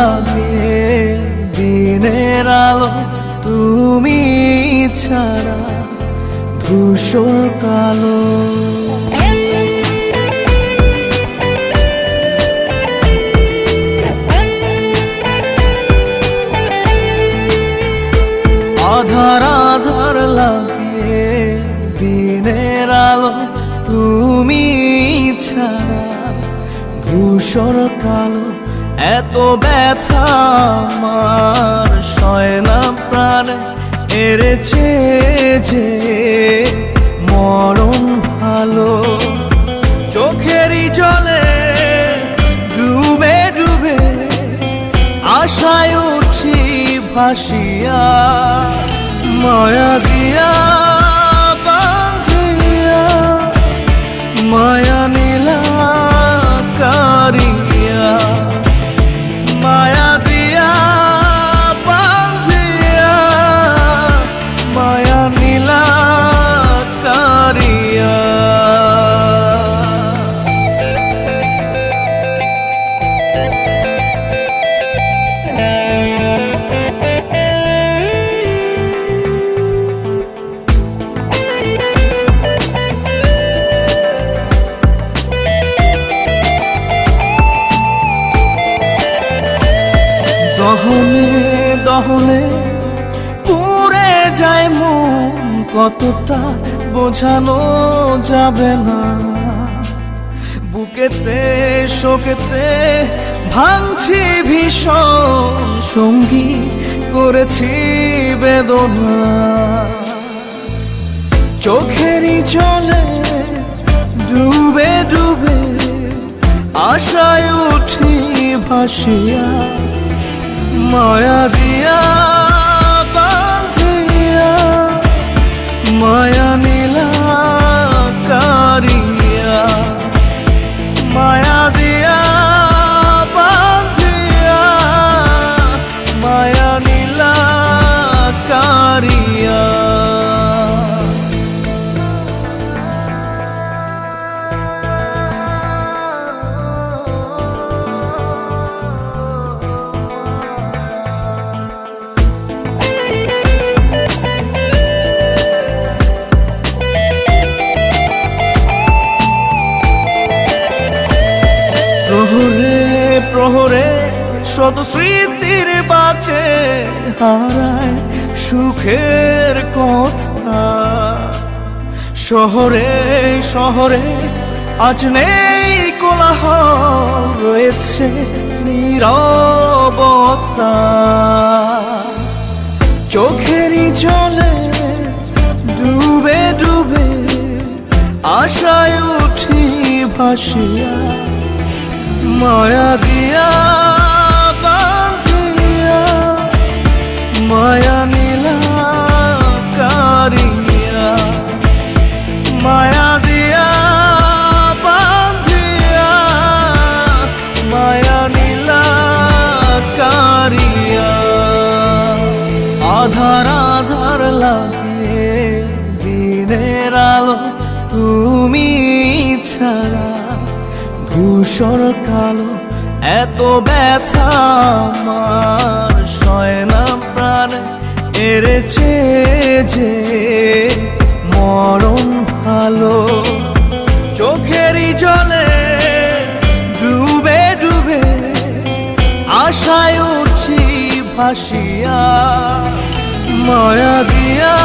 লাগে দিনের আলো তুমি ছাড়া ধূসর কালো। আধার আধার লাগে দিনের আলো তুমি ছাড়া ধূসর কালো। এত ব্যথা আমার সয় না প্রাণে, এড়েছে যে মরণ ভালো। চোখেরই জলে ডুবে ডুবে আশায় উঠি ভাসিয়া, মায়া দিয়া বাঁধিয়া মায়া নীলা কারিয়া, মায়া দিয়া বাঁধিয়া মায়া নীলা কারিয়া। দহনে দহনে পুড়ে যায় মন, কতটা বোঝানো যাবে না। বুকেতে শোকেতে ভাঙছি ভীষণ, সঙ্গী করেছি বেদনা। চোখেরই জলে ডুবে ডুবে আশায় উঠি ভাসিয়া, মায়া দিয়া বাঁধিয়া মায়া নীলা কারিয়া, মায়া দিয়া বাঁধিয়া মায়া নীলা কারিয়া। প্রহরে প্রহরে শত স্মৃতির বাঁকে হারায় সুখের কথা। শহরে শহরে আজ নেই কোলাহল, রয়েছে নীরবতা। চোখেরই জলে ডুবে ডুবে আশায় উঠি ভাসিয়া, মায়া দিয়া বাঁধিয়া মায়া নীলা কারিয়া, মায়া দিয়া বাঁধিয়া মায়া নীলা কারিয়া। আধার আধার লাগে দিনের আলো তুমি ছাড়া ধূসর কালো। এত ব্যথা আমার সয় না প্রাণে, এড়েছে যে মরণ ভালো। চোখেরই জলে ডুবে ডুবে আশায় উঠি ভাসিয়া, মায়া দিয়া